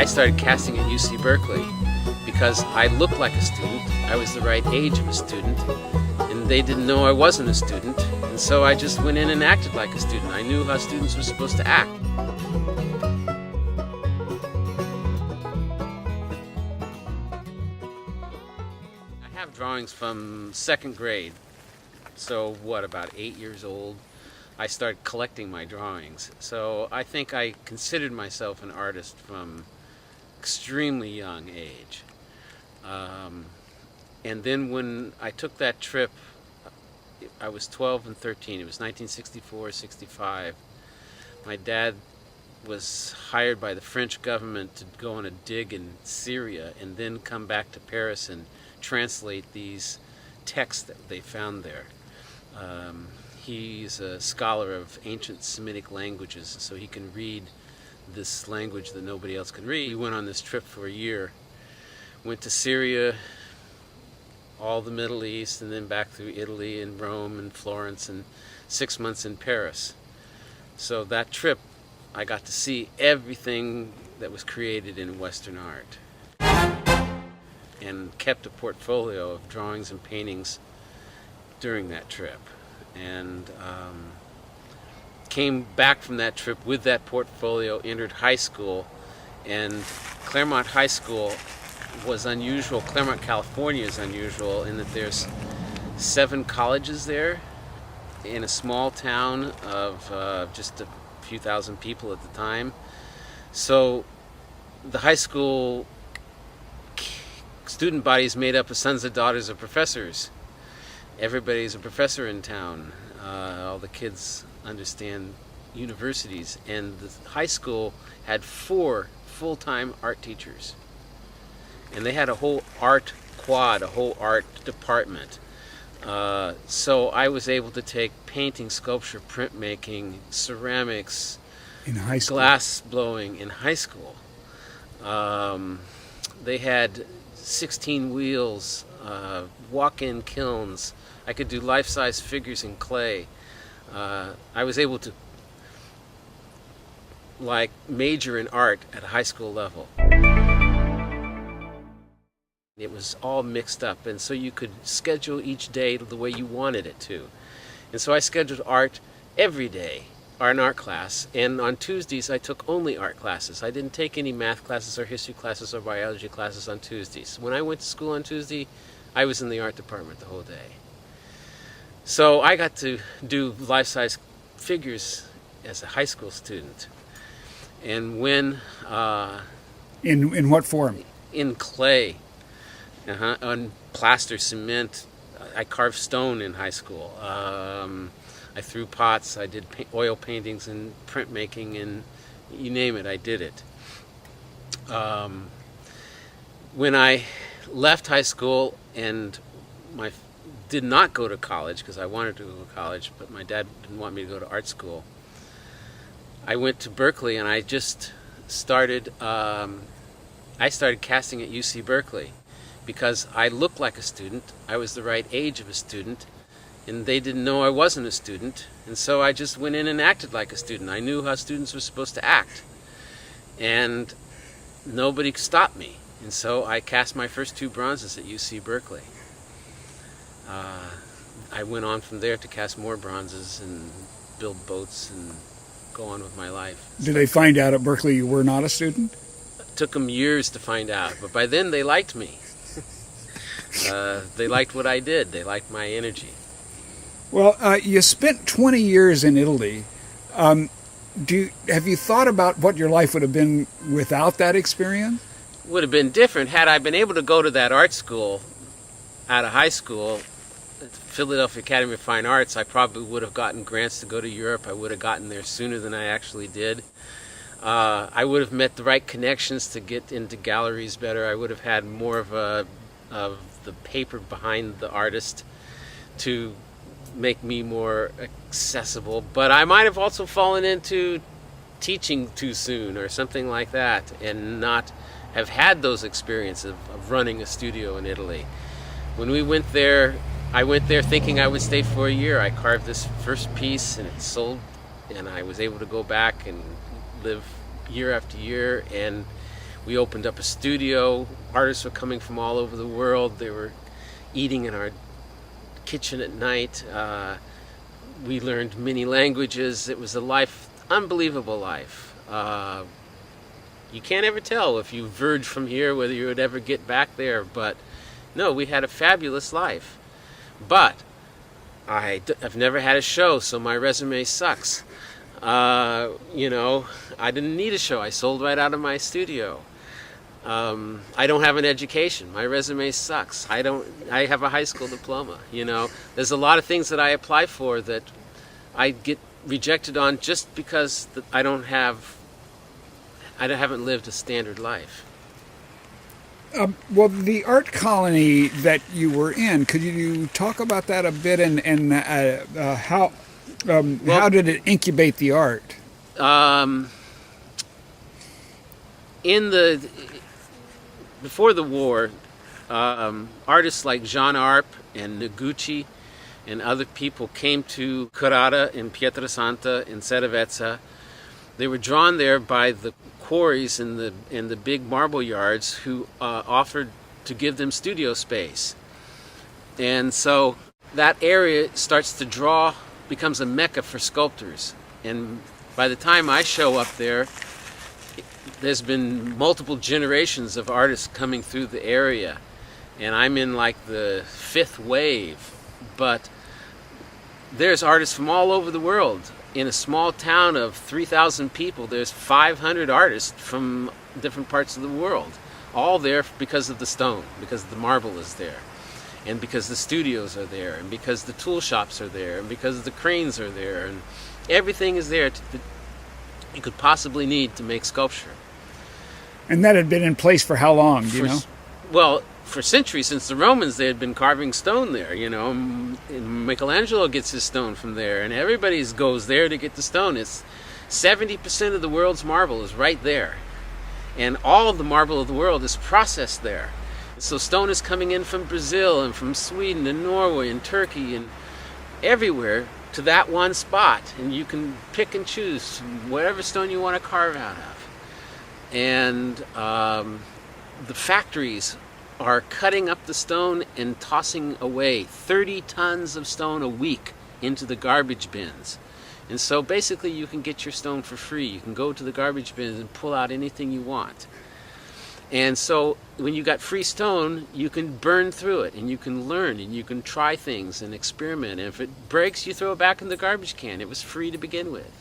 I started casting at UC Berkeley because I looked like a student. I was the right age of a student, and they didn't know I wasn't a student, and so I just went in and acted like a student. I knew how students were supposed to act. I have drawings from second grade, so about 8 years old, I started collecting my drawings. So I think I considered myself an artist from extremely young age. And then when I took that trip, I was 12 and 13. It was 1964, 65. My dad was hired by the French government to go on a dig in Syria and then come back to Paris and translate these texts that they found there. He's a scholar of ancient Semitic languages, so he can read this language that nobody else can read. We went on this trip for a year, went to Syria, all the Middle East, and then back through Italy and Rome and Florence, and 6 months in Paris. So that trip, I got to see everything that was created in Western art, and kept a portfolio of drawings and paintings during that trip. And came back from that trip with that portfolio, entered high school, and Claremont High School was unusual. Claremont, California is unusual in that there's 7 colleges there in a small town of just a few thousand people at the time. So the high school student body is made up of sons and daughters of professors. Everybody's a professor in town. All the kids understand universities, and the high school had 4 full-time art teachers, and they had a whole art quad, a whole art department. So I was able to take painting, sculpture, printmaking, ceramics, in high school, glass blowing in high school. They had 16 wheels, walk-in kilns. I could do life-size figures in clay. I was able to major in art at a high school level. It was all mixed up, and so you could schedule each day the way you wanted it to. And so I scheduled art every day, an art class, and on Tuesdays I took only art classes. I didn't take any math classes or history classes or biology classes on Tuesdays. When I went to school on Tuesday, I was in the art department the whole day. So I got to do life-size figures as a high school student. And when... In what form? In clay. On plaster, cement. I carved stone in high school. I threw pots. I did oil paintings and printmaking, and you name it, I did it. When I left high school and did not go to college, because I wanted to go to college, but my dad didn't want me to go to art school, I went to Berkeley, and I just started casting at UC Berkeley because I looked like a student. I was the right age of a student, and they didn't know I wasn't a student, and so I just went in and acted like a student. I knew how students were supposed to act, and nobody stopped me. And so I cast my first 2 bronzes at UC Berkeley. I went on from there to cast more bronzes and build boats and go on with my life. Did they find out at Berkeley you were not a student? It took them years to find out, but by then they liked me. They liked what I did. They liked my energy. Well, you spent 20 years in Italy. Have you thought about what your life would have been without that experience? Would have been different had I been able to go to that art school out of high school, Philadelphia Academy of Fine Arts. I probably would have gotten grants to go to Europe. I would have gotten there sooner than I actually did. I would have met the right connections to get into galleries better. I would have had more of the paper behind the artist to make me more accessible. But I might have also fallen into teaching too soon or something like that, and not have had those experiences of running a studio in Italy. When we went there, I went there thinking I would stay for a year. I carved this first piece and it sold, and I was able to go back and live year after year. And We opened up a studio. Artists were coming from all over the world. They were eating in our kitchen at night. We learned many languages. It was a life, unbelievable life. You can't ever tell if you verge from here whether you would ever get back there, but no, we had a fabulous life. But I've never had a show, so my resume sucks. You know, I didn't need a show. I sold right out of my studio. I don't have an education. My resume sucks. I have a high school diploma. You know, there's a lot of things that I apply for that I get rejected on just because I haven't lived a standard life. Well, the art colony that you were in, could you talk about that a bit, and how did it incubate the art? Before the war, artists like Jean Arp and Noguchi and other people came to Carrera in Pietrasanta in Seravezza. They were drawn there by the quarries in the big marble yards who offered to give them studio space. And so that area starts to becomes a mecca for sculptors. And by the time I show up there, there's been multiple generations of artists coming through the area. And I'm in like the 5th wave. But there's artists from all over the world. In a small town of 3,000 people, there's 500 artists from different parts of the world, all there because of the stone, because the marble is there, and because the studios are there, and because the tool shops are there, and because the cranes are there, and everything is there you could possibly need to make sculpture. And that had been in place for how long, do you know? Well, for centuries, since the Romans, they had been carving stone there, you know. And Michelangelo gets his stone from there, and everybody goes there to get the stone. It's 70% of the world's marble is right there, and all of the marble of the world is processed there. So stone is coming in from Brazil and from Sweden and Norway and Turkey and everywhere to that one spot, and you can pick and choose whatever stone you want to carve out of. And the factories are cutting up the stone and tossing away 30 tons of stone a week into the garbage bins. And so basically you can get your stone for free. You can go to the garbage bins and pull out anything you want. And so when you got free stone, you can burn through it, and you can learn, and you can try things and experiment. And if it breaks, you throw it back in the garbage can. It was free to begin with.